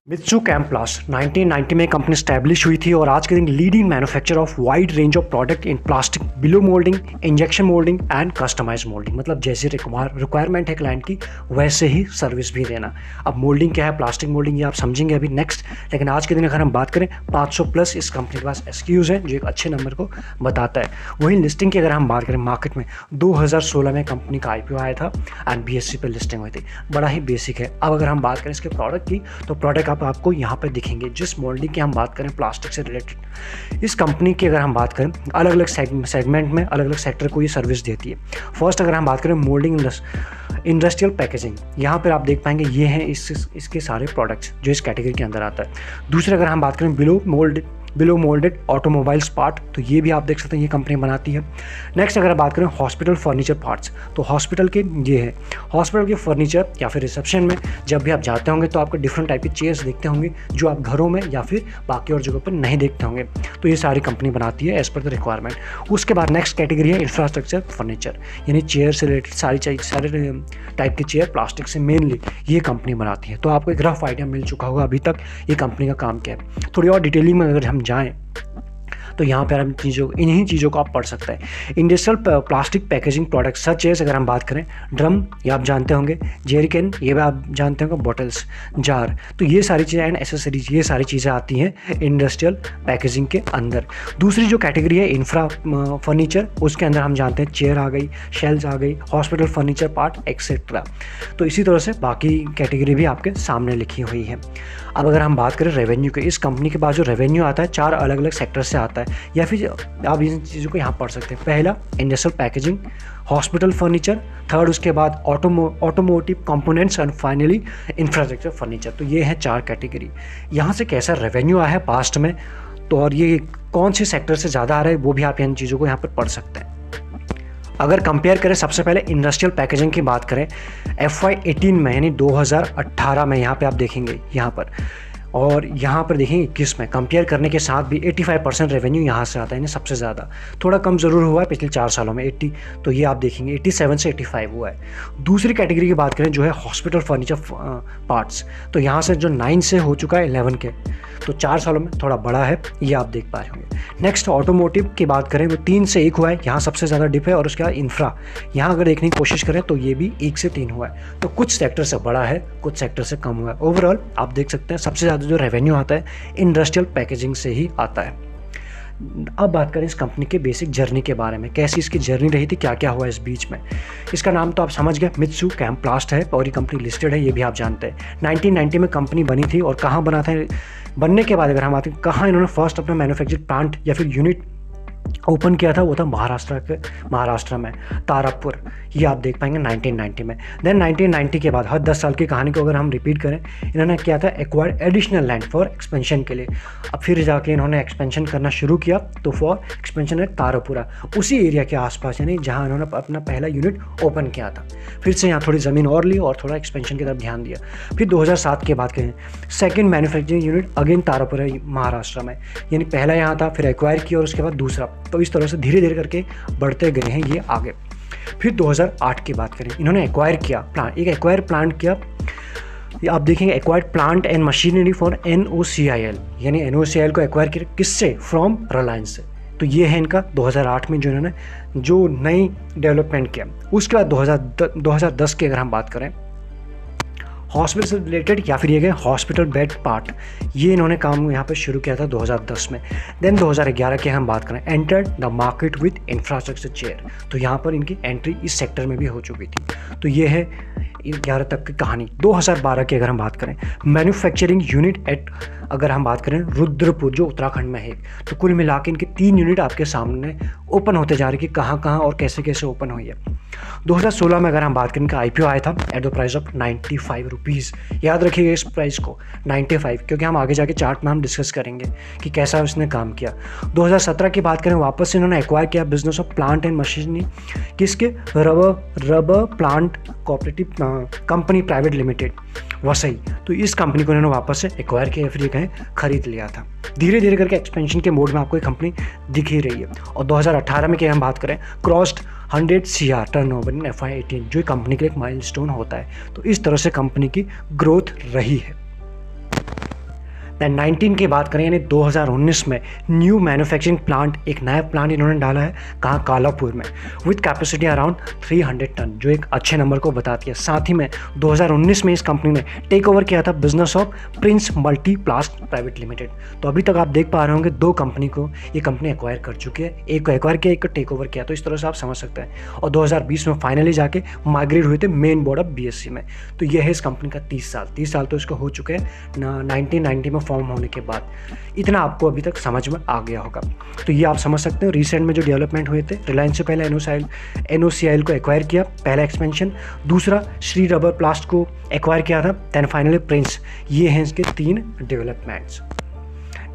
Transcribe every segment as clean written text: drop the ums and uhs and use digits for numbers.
मित्सु कैम्प्लास्ट 1990 में company establish हुई थी और आज के दिन leading manufacturer of wide range of product in plastic blow moulding, injection moulding and customise moulding. मतलब जैसे रिक्वायरमेंट है क्लाइंट की वैसे ही सर्विस भी देना। अब मोल्डिंग क्या है, प्लास्टिक मोल्डिंग, ये आप समझेंगे अभी नेक्स्ट। लेकिन आज के दिन अगर हम बात करें 500 प्लस इस कंपनी के पास SKUs है जो एक अच्छे नंबर को बताता है। वहीं लिस्टिंग की अगर हम बात करें मार्केट में 2016 में कंपनी का IPO आया था एंड BSE पर लिस्टिंग हुई थी। बड़ा ही बेसिक है। अब अगर हम बात करें इसके प्रोडक्ट की तो प्रोडक्ट आपको यहाँ पर दिखेंगे। जिस मोल्डिंग की हम बात करें प्लास्टिक से रिलेटेड, इस कंपनी की अगर हम बात करें अलग अलग सेगमेंट में अलग अलग सेक्टर को ये सर्विस देती है। फर्स्ट अगर हम बात करें मोल्डिंग इंडस्ट्रियल पैकेजिंग, यहाँ पर आप देख पाएंगे ये हैं इसके सारे प्रोडक्ट्स जो इस कैटेगरी के अंदर आता है। दूसरे अगर हम बात करें बिलो मोल्डेड ऑटोमोबाइल्स पार्ट, तो ये भी आप देख सकते हैं ये कंपनी बनाती है। नेक्स्ट अगर बात करें हॉस्पिटल फर्नीचर पार्ट्स, तो हॉस्पिटल के ये है हॉस्पिटल के फर्नीचर या फिर रिसेप्शन में जब भी आप जाते होंगे तो आपको डिफरेंट टाइप की चेयर्स देखते होंगे जो आप घरों में या फिर बाकी और जगहों पर नहीं देखते होंगे। तो ये सारी कंपनी बनाती है एज पर द रिक्वायरमेंट। उसके बाद नेक्स्ट कैटेगरी है इंफ्रास्ट्रक्चर फर्नीचर, यानी चेयर से रिलेटेड सारे टाइप की चेयर प्लास्टिक से मेनली ये कंपनी बनाती है। तो आपको एक रफ आइडिया मिल चुका होगा अभी तक ये कंपनी का काम क्या है। थोड़ी और डिटेलिंग में अगर हम जाएं तो यहाँ पर हम इन्हीं चीज़ों को आप पढ़ सकते हैं। Industrial plastic packaging product such as अगर हम बात करें ड्रम, ये आप जानते होंगे, जेरिकन, ये भी आप जानते होंगे, बॉटल्स, जार, तो ये सारी चीज़ें एंड एसेसरीज, ये सारी चीज़ें आती हैं इंडस्ट्रियल पैकेजिंग के अंदर। दूसरी जो कैटेगरी है इंफ्रा फर्नीचर, उसके अंदर हम जानते हैं चेयर आ गई, शेल्स आ गई, हॉस्पिटल फर्नीचर पार्ट एक्सेट्रा। तो इसी तरह से बाकी कैटेगरी भी आपके सामने लिखी हुई है। अब अगर हम बात करें रेवेन्यू के, इस कंपनी के पास जो रेवेन्यू आता है 4 अलग अलग सेक्टर से आता है, या फिर आप इन चीज़ों को यहाँ पढ़ सकते हैं। पहला industrial packaging, hospital furniture, third उसके बाद automotive components and finally infrastructure furniture. तो ये है 4 कैटेगरी। यहाँ से कैसा रेवेन्यू आया है पास्ट में, तो और ये कौन से सेक्टर से ज़्यादा आ रहा है वो भी आप इन चीज़ों को यहाँ पर पढ़ सकते हैं। अगर कंपेयर करें सबसे पहले इंडस्ट्रियल पैकेजिंग की बात करें FY18 में यानी 2018 में, यहाँ पे आप देखेंगे यहाँ पर, और यहाँ पर देखेंगे 21 में, कंपेयर करने के साथ भी 85% रेवेन्यू यहाँ से आता है, यानी सबसे ज़्यादा। थोड़ा कम ज़रूर हुआ है पिछले 4 सालों में 80, तो ये आप देखेंगे 87 से 85 हुआ है। दूसरी कैटेगरी की बात करें जो है हॉस्पिटल फर्नीचर पार्ट्स, तो यहाँ से जो 9 से हो चुका है 11 के, तो 4 सालों में थोड़ा बड़ा है, ये आप देख पा रहे होंगे। नेक्स्ट ऑटोमोटिव की बात करें वो 3 से 1 हुआ है, यहाँ सबसे ज़्यादा डिप है। और उसके बाद इंफ्रा, यहाँ अगर देखने की कोशिश करें तो ये भी 1 से 3 हुआ है। तो कुछ सेक्टर से बड़ा है, कुछ सेक्टर से कम हुआ है। ओवरऑल आप देख सकते हैं सबसे ज़्यादा जो रेवेन्यू आता है इंडस्ट्रियल पैकेजिंग से ही आता है। अब बात करें इस कंपनी के बेसिक जर्नी के बारे में, कैसी इसकी जर्नी रही थी, क्या क्या हुआ इस बीच में। इसका नाम तो आप समझ गए, मित्सु कैम्प्लास्ट है और ये कंपनी लिस्टेड है, ये भी आप जानते हैं। 1990 में कंपनी बनी थी और कहाँ बना था, बनने के बाद अगर हम आते हैं कहाँ इन्होंने फर्स्ट अपना मैन्युफैक्चरिंग प्लांट या फिर यूनिट ओपन किया था, वो था महाराष्ट्र में तारापुर, ये आप देख पाएंगे 1990 में। देन 1990 के बाद हर 10 साल की कहानी को अगर हम रिपीट करें, इन्होंने किया था acquired additional land for expansion के लिए। अब फिर जाके इन्होंने एक्सपेंशन करना शुरू किया, तो फॉर एक्सपेंशन है तारापुरा, उसी एरिया के आसपास, यानी जहाँ इन्होंने अपना पहला यूनिट ओपन किया था। फिर से यहाँ थोड़ी ज़मीन और ली और थोड़ा एक्सपेंशन की तरफ ध्यान दिया। फिर 2007 के बाद करें second manufacturing unit again Tarapura Maharashtra में, यानी पहला यहाँ था, फिर एक्वायर किया और उसके बाद दूसरा। तो इस तरह से धीरे धीरे करके बढ़ते गए हैं ये आगे। फिर 2008 की बात करें, इन्होंने एक्वायर किया प्लांट, एक एक्वायर प्लांट किया, आप देखेंगे acquired plant and machinery for NOCIL, यानी NOCIL को एक्वायर किया किससे, फ्रॉम रिलायंस से। तो ये है इनका 2008 में जो इन्होंने जो नई डेवलपमेंट किया। उसके बाद 2010 की अगर हम बात करें हॉस्पिटल से रिलेटेड या फिर ये गए हॉस्पिटल बेड पार्ट, ये इन्होंने काम यहाँ पे शुरू किया था 2010 में। देन 2011 की हम बात करें entered the market with infrastructure chair, तो यहाँ पर इनकी एंट्री इस सेक्टर में भी हो चुकी थी। तो ये है 11 तक की कहानी। 2012 की अगर हम बात करें मैन्युफैक्चरिंग यूनिट एट, अगर हम बात करें रुद्रपुर जो उत्तराखंड में है, तो कुल मिला के इनके 3 यूनिट आपके सामने ओपन होते जा रहे कि कहाँ कहाँ और कैसे कैसे ओपन हुई है। 2016 में अगर हम बात करें इनका IPO आया था at the price of 95 rupees. याद रखिएगा इस प्राइस को 95, क्योंकि हम आगे जाके चार्ट में हम डिस्कस करेंगे कि कैसा उसने काम किया। 2017 की बात करें वापस से इन्होंने एक्वायर किया business of plant and machinery, किसके, rubber plant cooperative company private limited Vasai. तो इस कंपनी को इन्होंने वापस से एक्वायर किया, फिर ये कहें खरीद लिया था। धीरे धीरे करके एक्सपेंशन के मोड में आपको ये कंपनी दिख ही रही है। और 2018 में क्या हम बात करें crossed 100 CR turnover in FY18, जो कंपनी का एक माइलस्टोन होता है। तो इस तरह से कंपनी की ग्रोथ रही है। दैन 19 की बात करें यानी 2019 में न्यू मैन्युफैक्चरिंग प्लांट, एक नया प्लांट इन्होंने डाला है कहाँ, कालापुर में, विथ कैपेसिटी अराउंड 300 टन, जो एक अच्छे नंबर को बताती है। साथ ही में 2019 में इस कंपनी ने टेक ओवर किया था business of Prince Multiplast private limited. तो अभी तक आप देख पा रहे होंगे 2 कंपनी को ये कंपनी एक्वायर कर चुकी है, एक को एक्वायर किया, एक को टेक ओवर किया। तो इस तरह से आप समझ सकते हैं। और 2020 में फाइनली जाके माइग्रेट हुए थे मेन बोर्ड ऑफ बीएससी में। तो ये है इस कंपनी का 30 साल तो इसको हो चुके हैं 1990 में फॉर्म होने के बाद। इतना आपको अभी तक समझ में आ गया होगा। तो ये आप समझ सकते हो रिसेंट में जो डेवलपमेंट हुए थे, रिलायंस से पहले NOCIL को एक्वायर किया, पहला एक्सपेंशन, दूसरा श्री रबर प्लास्ट को एक्वायर किया था, दैन फाइनली प्रिंस। ये हैं इसके 3 डेवलपमेंट्स।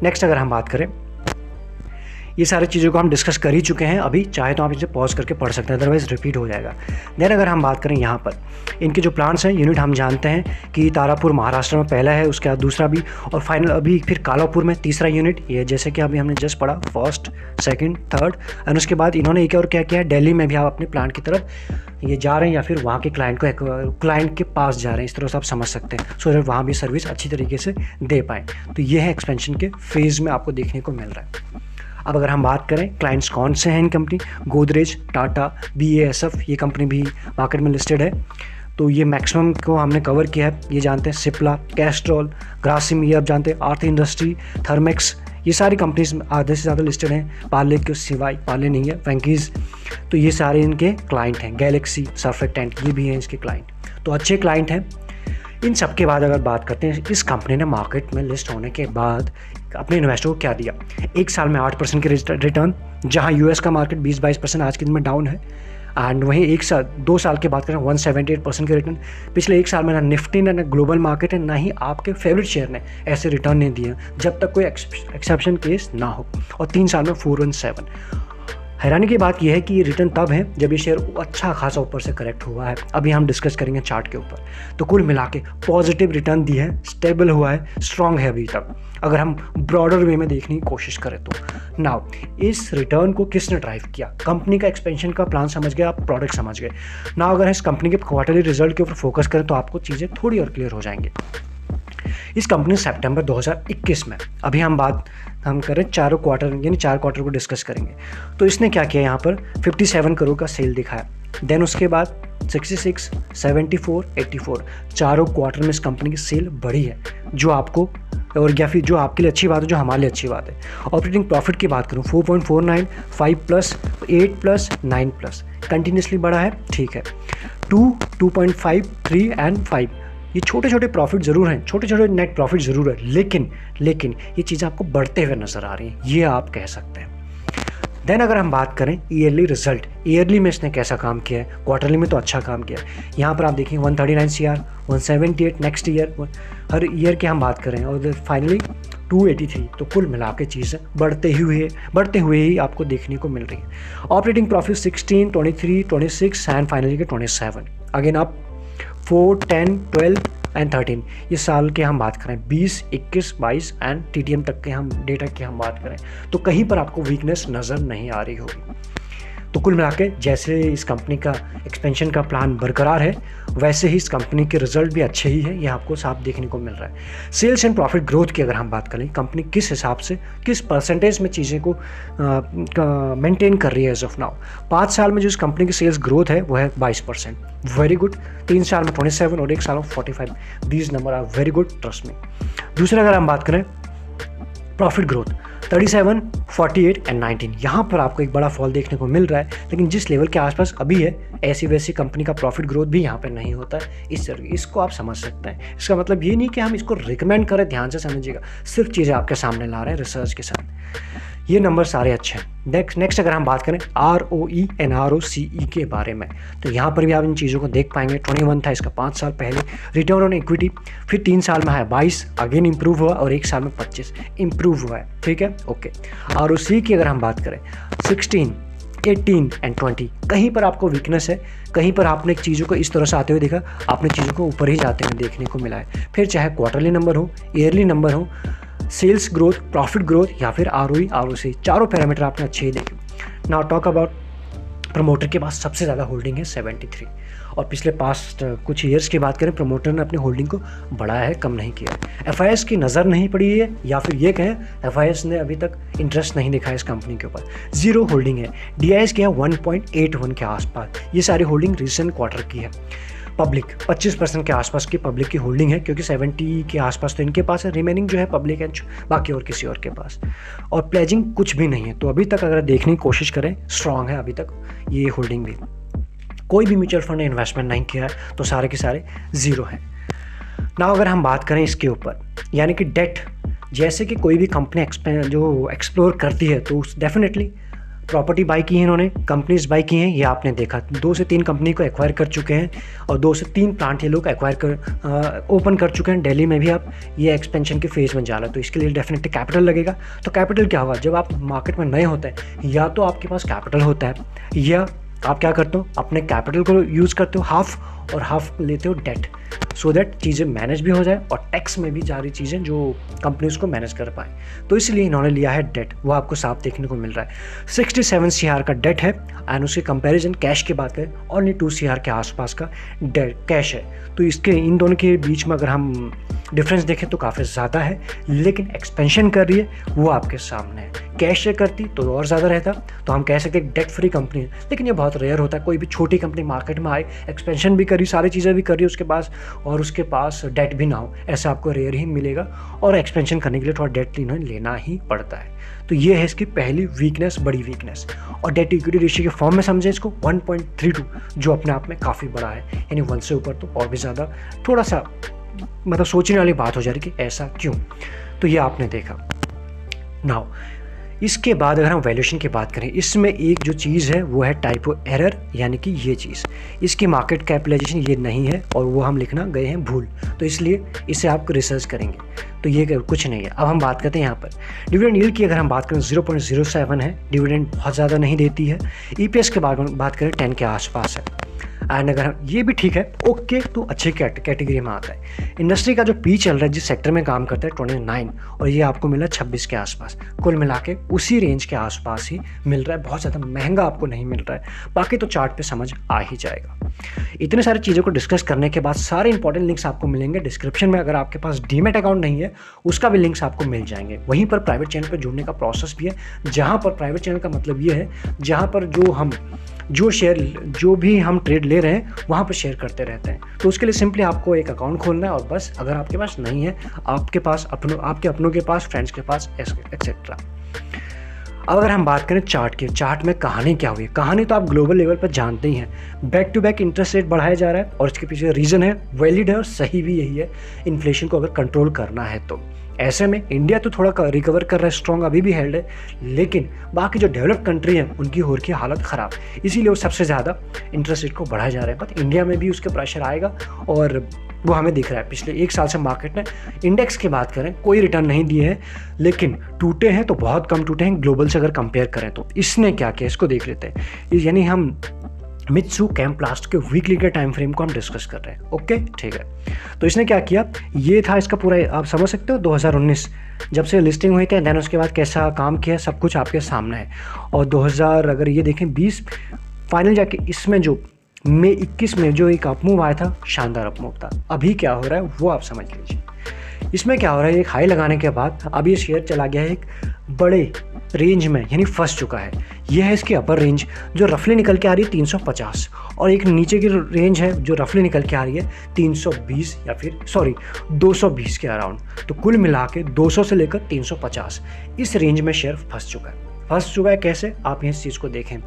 नेक्स्ट अगर हम बात करें, ये सारी चीज़ों को हम डिस्कस कर ही चुके हैं, अभी चाहे तो आप इसे पॉज करके पढ़ सकते हैं, अदरवाइज रिपीट हो जाएगा। देन अगर हम बात करें यहाँ पर इनके जो प्लांट्स हैं, यूनिट हम जानते हैं कि तारापुर महाराष्ट्र में पहला है, उसके बाद दूसरा भी, और फाइनल अभी फिर कालापुर में तीसरा यूनिट। ये जैसे कि अभी हमने जस्ट पढ़ा, फर्स्ट, सेकंड, थर्ड, एंड उसके बाद इन्होंने एक और क्या किया है, दिल्ली में भी आप अपने प्लांट की तरफ ये जा रहे हैं या फिर वहाँ के क्लाइंट के पास जा रहे हैं, इस तरह से आप समझ सकते हैं, सो दैट वहाँ भी सर्विस अच्छी तरीके से दे पाएँ। तो ये है एक्सपेंशन के फेज़ में आपको देखने को मिल रहा है। अब अगर हम बात करें क्लाइंट्स कौन से हैं इन कंपनी, गोदरेज, टाटा, BASF, ये कंपनी भी मार्केट में लिस्टेड है। तो ये मैक्सिमम को हमने कवर किया है, ये जानते हैं, सिप्ला, कैस्ट्रॉल, ग्रासिम, ये आप जानते हैं, आर्थ इंडस्ट्री, थर्मेक्स, ये सारी कंपनीज आधे से ज़्यादा लिस्टेड हैं। पार्ले के सिवाय, पार्ले नहीं है, वेंकीज, तो ये सारे इनके क्लाइंट हैं। गैलेक्सी, सर्फेक्टेंट, ये भी हैं इसके क्लाइंट। तो अच्छे क्लाइंट हैं। इन सब के बाद अगर बात करते हैं, इस कंपनी ने मार्केट में लिस्ट होने के बाद अपने इन्वेस्टर को क्या दिया, 1 साल में 8% के रिटर्न, जहां US का मार्केट 20-22% आज के दिन में डाउन है, एंड वहीं 2 साल के बात करें 178% के रिटर्न। पिछले 1 साल में ना निफ्टी ने, ना ग्लोबल मार्केट है, ना ही आपके फेवरेट शेयर ने ऐसे रिटर्न नहीं दिए जब तक कोई एक्सेप्शन केस ना हो, और 3 साल में 417। हैरानी की बात यह है कि ये रिटर्न तब है जब ये शेयर अच्छा खासा ऊपर से करेक्ट हुआ है। अभी हम डिस्कस करेंगे चार्ट के ऊपर। तो कुल मिला के पॉजिटिव रिटर्न दी है, स्टेबल हुआ है, स्ट्रांग है अभी तक, अगर हम ब्रॉडर वे में देखने की कोशिश करें तो। नाउ इस रिटर्न को किसने ड्राइव किया, कंपनी का एक्सपेंशन का प्लान समझ गए आप, प्रोडक्ट समझ गए। नाउ अगर इस कंपनी के क्वार्टरली रिजल्ट के ऊपर फोकस करें तो आपको चीज़ें थोड़ी और क्लियर हो जाएंगी। इस कंपनी सितंबर 2021 में, अभी हम करें चारों क्वार्टर, यानी 4 क्वार्टर को डिस्कस करेंगे। तो इसने क्या किया, यहाँ पर 57 करोड़ का सेल दिखाया, देन उसके बाद 66, 74, 84, चारों क्वार्टर में इस कंपनी की सेल बढ़ी है, जो आपको, और या फिर जो आपके लिए अच्छी बात है, जो हमारे लिए अच्छी बात है। ऑपरेटिंग प्रॉफिट की बात करूँ 4.49, 5+, 8+, 9+, कंटिन्यूसली बढ़ा है, ठीक है। 2, 2.5, 3 एंड 5, ये छोटे छोटे प्रॉफिट ज़रूर हैं, छोटे छोटे नेट प्रॉफिट ज़रूर है, लेकिन ये चीज़ें आपको बढ़ते हुए नज़र आ रही हैं, ये आप कह सकते हैं। देन अगर हम बात करें ईयरली रिजल्ट, ईयरली में इसने कैसा काम किया है, क्वार्टरली में तो अच्छा काम किया है। यहाँ पर आप देखें 139 CR, 178 नेक्स्ट ईयर, हर ईयर की हम बात करें, और फाइनली 283। तो कुल मिला के चीज़ें बढ़ते हुए ही आपको देखने को मिल रही है। ऑपरेटिंग प्रॉफिट 16, 23, 26 एंड फाइनली के 27। अगेन आप 4, 10, 12 एंड 13, ये साल के हम बात करें 20, 21, 22 एंड TTM तक के हम डेटा की हम बात करें तो कहीं पर आपको वीकनेस नज़र नहीं आ रही होगी। तो कुल मिला के जैसे इस कंपनी का एक्सपेंशन का प्लान बरकरार है, वैसे ही इस कंपनी के रिजल्ट भी अच्छे ही हैं, ये आपको साफ देखने को मिल रहा है। सेल्स एंड प्रॉफिट ग्रोथ की अगर हम बात करें, कंपनी किस हिसाब से, किस परसेंटेज में चीज़ें को मेंटेन कर रही है एज ऑफ नाउ। 5 साल में जो इस कंपनी की सेल्स ग्रोथ है वो है 22%, वेरी गुड। 3 साल में 27 और 1 साल में 45, these numbers are very good, trust me. दूसरा अगर हम बात करें प्रॉफिट ग्रोथ 37, 48 एंड 19, यहाँ पर आपको एक बड़ा फॉल देखने को मिल रहा है, लेकिन जिस लेवल के आसपास अभी है, ऐसी वैसी कंपनी का प्रॉफिट ग्रोथ भी यहाँ पर नहीं होता है। इसको आप समझ सकते हैं। इसका मतलब ये नहीं कि हम इसको रिकमेंड करें, ध्यान से समझिएगा, सिर्फ चीज़ें आपके सामने ला रहे हैं रिसर्च के साथ। ये नंबर सारे अच्छे हैं। नेक्स्ट अगर हम बात करें ROE एंड ROCE के बारे में, तो यहाँ पर भी आप इन चीज़ों को देख पाएंगे। 21 था इसका 5 साल पहले। रिटर्न ऑन इक्विटी फिर 3 साल में है 22, अगेन इंप्रूव हुआ, और 1 साल में 25 इंप्रूव हुआ है, ठीक है, ओके। ROCE की अगर हम बात करें 16, 18 एंड 20, कहीं पर आपको वीकनेस है, कहीं पर आपने चीज़ों को इस तरह से आते हुए देखा, आपने चीज़ों को ऊपर ही जाते हुए देखने को मिला है। फिर चाहे क्वार्टरली नंबर हो, ईयरली नंबर हो, सेल्स ग्रोथ, प्रॉफिट ग्रोथ या फिर ROE, ROCE, चारों पैरामीटर आपने अच्छे ही देखे। नाउ टॉक अबाउट प्रमोटर के पास सबसे ज़्यादा होल्डिंग है 73, और पिछले पास्ट कुछ ईयर्स की बात करें प्रमोटर ने अपनी होल्डिंग को बढ़ाया है, कम नहीं किया है। FIS की नज़र नहीं पड़ी है, या फिर ये कहें FIS ने अभी तक इंटरेस्ट नहीं दिखाया इस कंपनी के ऊपर, जीरो होल्डिंग है। DIS की है 1.81 के आसपास, ये सारी होल्डिंग रिसेंट क्वार्टर की है। पब्लिक 25% के आसपास की पब्लिक की होल्डिंग है, क्योंकि 70 के आसपास तो इनके पास है, रिमेनिंग जो है पब्लिक है बाकी और किसी और के पास, और प्लेजिंग कुछ भी नहीं है। तो अभी तक अगर देखने की कोशिश करें स्ट्रांग है अभी तक ये होल्डिंग भी। कोई भी म्यूचुअल फंड ने इन्वेस्टमेंट नहीं किया है, तो सारे के सारे ज़ीरो हैं ना। अगर हम बात करें इसके ऊपर, यानी कि डेट, जैसे कि कोई भी कंपनी जो एक्सप्लोर करती है तो डेफिनेटली प्रॉपर्टी बाई की है इन्होंने, कंपनीज बाई की हैं, ये आपने देखा 2 से 3 कंपनी को एक्वायर कर चुके हैं, और 2 से 3 प्लांट ये लोग ओपन कर चुके हैं। दिल्ली में भी आप ये एक्सपेंशन के फेज़ में जा रहा है, तो इसके लिए डेफिनेटली कैपिटल लगेगा। तो कैपिटल क्या होगा, जब आप मार्केट में नए होते हैं या तो आपके पास कैपिटल होता है, या आप क्या करते हो अपने कैपिटल को यूज़ करते हो हाफ, और हाफ लेते हो डेट, सो दैट चीज़ें मैनेज भी हो जाए और टैक्स में भी सारी चीज़ें जो कंपनी उसको मैनेज कर पाए। तो इसलिए इन्होंने लिया है डेट, वो आपको साफ देखने को मिल रहा है। 67 CR का डेट है, एंड उसके कंपैरिजन कैश की बात करें ओनली 2 CR के आसपास का डेट कैश है। तो इसके इन दोनों के बीच में अगर हम डिफरेंस देखें तो काफ़ी ज़्यादा है, लेकिन एक्सपेंशन कर रही है वो आपके सामने है। कैश से करती तो और ज़्यादा रहता, तो हम कह सकते हैं डेट फ्री कंपनी है, लेकिन ये बहुत रेयर होता है। कोई भी छोटी कंपनी मार्केट में आए, एक्सपेंशन भी करी, सारी चीज़ें भी करी उसके पास, और उसके पास डेट भी ना हो, ऐसा आपको रेयर ही मिलेगा। और एक्सपेंशन करने के लिए थोड़ा डेट इन्हें लेना ही पड़ता है। तो ये है इसकी पहली वीकनेस, बड़ी वीकनेस। और डेट इक्विटी रेशियो के फॉर्म में समझे इसको 1.32, जो अपने आप में काफ़ी बड़ा है, यानी 1 से ऊपर तो और भी ज़्यादा थोड़ा सा मतलब सोचने वाली बात हो जा रही कि ऐसा क्यों। तो ये आपने देखा। नाउ इसके बाद अगर हम वैल्यूएशन की बात करें, इसमें एक जो चीज़ है वो है टाइपो एरर, यानी कि ये चीज़, इसकी मार्केट कैपिटलाइजेशन ये नहीं है, और वो हम लिखना गए हैं भूल, तो इसलिए इसे आप रिसर्च करेंगे, तो ये कुछ नहीं है। अब हम बात करते हैं यहाँ पर डिविडेंड यील्ड की। अगर हम बात करें 0.07 है, डिविडेंड बहुत ज़्यादा नहीं देती है। EPS के बात करें 10 के आसपास है, एंड अगर ये भी ठीक है, ओके, तो अच्छी कैटेगरी में आता है। इंडस्ट्री का जो पी चल रहा है, जिस सेक्टर में काम करता है 29, और ये आपको मिला 26 के आसपास, कुल मिला के उसी रेंज के आसपास ही मिल रहा है, बहुत ज़्यादा महंगा आपको नहीं मिल रहा है। बाकी तो चार्ट पे समझ आ ही जाएगा। इतने सारी चीज़ों को डिस्कस करने के बाद सारे इंपॉर्टेंट लिंक्स आपको मिलेंगे डिस्क्रिप्शन में। अगर आपके पास डीमैट अकाउंट नहीं है, उसका भी लिंक्स आपको मिल जाएंगे। वहीं पर प्राइवेट चैनल पर जुड़ने का प्रोसेस भी है, जहाँ पर प्राइवेट चैनल का मतलब ये है जहाँ पर जो भी हम ट्रेड ले रहे हैं वहाँ पर शेयर करते रहते हैं। तो उसके लिए सिंपली आपको एक अकाउंट खोलना है, और बस अगर आपके पास नहीं है, आपके अपनों के पास, फ्रेंड्स के पास, एक्सेट्रा। अब अगर हम बात करें चार्ट की, चार्ट में कहानी क्या हुई है, कहानी तो आप ग्लोबल लेवल पर जानते ही हैं। Back to back interest rate बढ़ाया जा रहा है, और इसके पीछे रीज़न है, वैलिड है और सही भी यही है, इन्फ्लेशन को अगर कंट्रोल करना है तो। ऐसे में इंडिया तो थोड़ा रिकवर कर रहा है, स्ट्रॉन्ग अभी भी हेल्ड है, लेकिन बाकी जो डेवलप्ड कंट्री है उनकी हो रही है हालत ख़राब, इसीलिए वो सबसे ज़्यादा इंटरेस्ट रेट को बढ़ाया जा रहा है। बट इंडिया में भी उसके प्रेशर आएगा, और वो हमें दिख रहा है। पिछले 1 साल से मार्केट ने इंडेक्स की बात करें कोई रिटर्न नहीं दिए हैं, लेकिन टूटे हैं तो बहुत कम टूटे हैं ग्लोबल से अगर कंपेयर करें तो। इसने क्या किया इसको देख लेते हैं, यानी हम मित्सू कैम्प्लास्ट के वीकली के टाइम फ्रेम को हम डिस्कस कर रहे हैं। ओके, ठीक है। तो इसने क्या किया, ये था इसका पूरा, आप समझ सकते हो 2019 जब से लिस्टिंग हुई थी, देन उसके बाद कैसा काम किया, सब कुछ आपके सामने है। और 2000 अगर ये देखें 20 फाइनल जाके इसमें जो मई 21 में जो एक अपमूव आया था, शानदार अपमूव था। अभी क्या हो रहा है वो आप समझ लीजिए। इसमें क्या हो रहा है, एक हाई लगाने के बाद अब ये शेयर चला गया है एक बड़े रेंज में, यानी फंस चुका है। यह है इसकी अपर रेंज जो रफली निकल के आ रही है 350, और एक नीचे की रेंज है जो रफली निकल के आ रही है 320 या फिर 220 के अराउंड। तो कुल मिला के 200 से लेकर 350 इस रेंज में शेयर फंस चुका है। कैसे, आप इस चीज़ को देखें।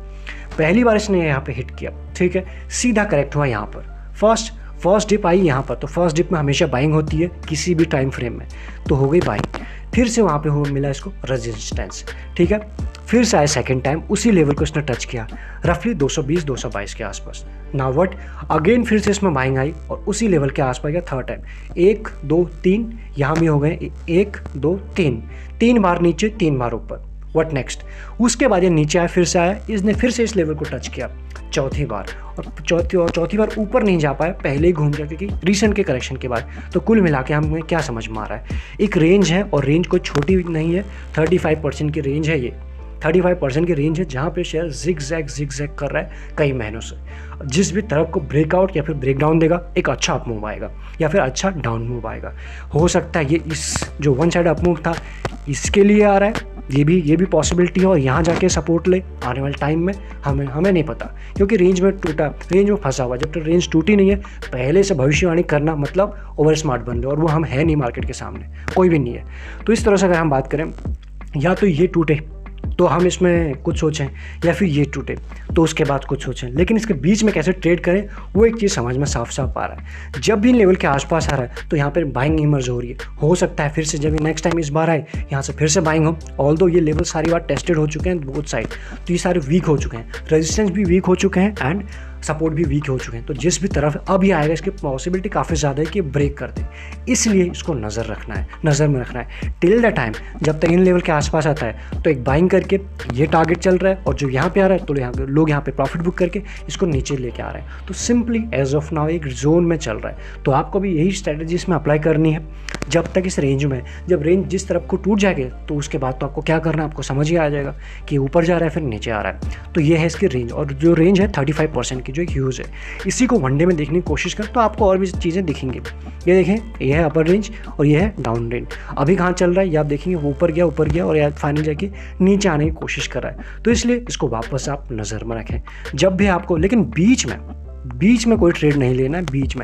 पहली बार इसने यहाँ पे हिट किया, ठीक है, सीधा करेक्ट हुआ यहाँ पर, फर्स्ट डिप आई यहाँ पर, तो फर्स्ट डिप में हमेशा बाइंग होती है किसी भी टाइम फ्रेम में, तो हो गई बाइंग। फिर से वहाँ पे हो मिला इसको रेजिस्टेंस, ठीक है, फिर से आए सेकंड टाइम, उसी लेवल को इसने टच किया रफली 220-222 के आसपास। नाउ व्हाट, अगेन फिर से इसमें बाइंग आई और उसी लेवल के आसपास गया थर्ड टाइम, 1 2 3 यहाँ भी हो गए 1 2 3, 3 बार नीचे 3 बार ऊपर। व्हाट नेक्स्ट, उसके बाद ये नीचे आया, फिर से आया, इसने फिर से इस लेवल को टच किया चौथी बार, और चौथी बार ऊपर नहीं जा पाया, पहले ही घूम गया क्योंकि रिसेंट के करेक्शन के बाद। तो कुल मिला के हमें क्या समझ में आ रहा है, एक रेंज है और रेंज कोई छोटी नहीं है, 35% की रेंज है ये, 35% की रेंज है जहाँ पे शेयर जिग जैग कर रहा है कई महीनों से। जिस भी तरफ को ब्रेकआउट या फिर ब्रेकडाउन देगा एक अच्छा अप मूव आएगा या फिर अच्छा डाउन मूव आएगा। हो सकता है ये इस जो वन साइड अप मूव था इसके लिए आ रहा है, ये भी पॉसिबिलिटी है, और यहाँ जाके सपोर्ट ले आने वाले टाइम में हमें नहीं पता, क्योंकि रेंज में फंसा हुआ। जब तक रेंज टूटी नहीं है पहले से भविष्यवाणी करना मतलब ओवर स्मार्ट बन रहे, और वो हम है नहीं मार्केट के सामने, कोई भी नहीं है। तो इस तरह से अगर हम बात करें, या तो ये टूटे तो हम इसमें कुछ सोचें, या फिर ये टूटे तो उसके बाद कुछ सोचें, लेकिन इसके बीच में कैसे ट्रेड करें वो एक चीज़ समझ में साफ साफ आ रहा है। जब भी लेवल के आसपास आ रहा है तो यहाँ पर बाइंग इमर्ज हो रही है। हो सकता है फिर से जब नेक्स्ट टाइम इस बार आए यहाँ से फिर से बाइंग हो, ऑल्दो ये लेवल सारी बार टेस्टेड हो चुके हैं बोथ साइड, तो ये सारे वीक हो चुके हैं, रेजिस्टेंस भी वीक हो चुके हैं एंड सपोर्ट भी वीक हो चुके हैं। तो जिस भी तरफ अब ये आएगा इसकी पॉसिबिलिटी काफ़ी ज़्यादा है कि ब्रेक कर दे, इसलिए इसको नज़र में रखना है टिल द टाइम जब तक इन लेवल के आसपास आता है। तो एक बाइंग करके ये टारगेट चल रहा है, और जो यहाँ पे आ रहा है तो लोग यहाँ पे प्रॉफिट बुक करके इसको नीचे लेके आ रहे हैं। तो सिंपली एज ऑफ नाउ एक जोन में चल रहा है, तो आपको भी यही स्ट्रेटजी इसमें अप्लाई करनी है जब तक इस रेंज में। जब रेंज जिस तरफ को टूट जाएगी तो उसके बाद तो आपको क्या करना है, आपको समझ ही आ जाएगा कि ऊपर जा रहा है फिर नीचे आ रहा है। तो ये है इसकी रेंज, और जो रेंज है 35% की जो एक ह्यूज है। इसी को वनडे में देखने की कोशिश कर तो आपको और भी चीज़ें दिखेंगी। ये देखें, ये है अपर रेंज और ये है डाउन रेंज। अभी कहाँ चल रहा है ये आप देखेंगे, वो ऊपर गया और यार फाइनल जाके नीचे आने की कोशिश कर रहा है। तो इसलिए इसको वापस आप नज़र में रखें जब भी आपको, लेकिन बीच में कोई ट्रेड नहीं लेना है। बीच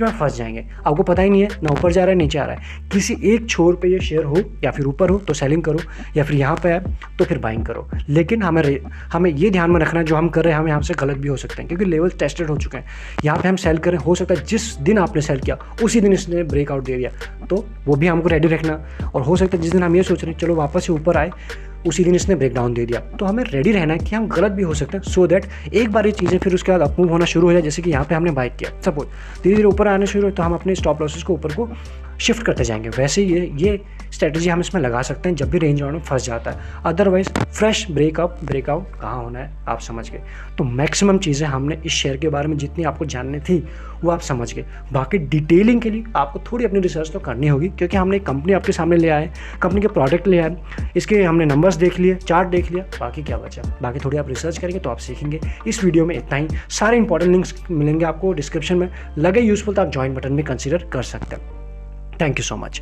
में फंस जाएंगे, आपको पता ही नहीं है ना ऊपर जा रहा है नीचे आ रहा है। किसी एक छोर पे ये शेयर हो या फिर ऊपर हो तो सेलिंग करो, या फिर यहाँ पे है तो फिर बाइंग करो। लेकिन हमें ये ध्यान में रखना है जो हम कर रहे हैं हम यहाँ से गलत भी हो सकते हैं, क्योंकि लेवल टेस्टेड हो चुके हैं। यहाँ पे हम सेल करें, हो सकता है जिस दिन आपने सेल किया उसी दिन इसने ब्रेकआउट दे दिया, तो वो भी हमको रेडी रखना। और हो सकता है जिस दिन हम ये सोच रहे हैं चलो वापस से ऊपर आए उसी दिन इसने ब्रेकडाउन दे दिया, तो हमें रेडी रहना है कि हम गलत भी हो सकते हैं, सो दैट एक बार ये चीज़ें फिर उसके बाद अपमूव होना शुरू हो जाए। जैसे कि यहाँ पे हमने बाय किया, सपोज धीरे धीरे ऊपर आने शुरू हो तो हम अपने स्टॉप लॉसेस को ऊपर को शिफ्ट करते जाएंगे। वैसे ये स्ट्रेटजी हम इसमें लगा सकते हैं जब भी रेंज में फंस जाता है। अदरवाइज फ्रेश ब्रेकआउट कहाँ होना है आप समझ गए। तो मैक्सिमम चीज़ें हमने इस शेयर के बारे में जितनी आपको जाननी थी वो आप समझ गए। बाकी डिटेलिंग के लिए आपको थोड़ी अपनी रिसर्च तो करनी होगी, क्योंकि हमने एक कंपनी आपके सामने ले आए, कंपनी के प्रोडक्ट ले आए, इसके हमने नंबर्स देख लिए, चार्ट देख लिया, बाकी क्या बचा। बाकी थोड़ी आप रिसर्च करेंगे तो आप सीखेंगे। इस वीडियो में इतना ही। सारे इंपॉर्टेंट लिंक्स मिलेंगे आपको डिस्क्रिप्शन में, लगे यूजफुल तो आप ज्वाइन बटन में कंसीडर कर सकते हैं। Thank you so much.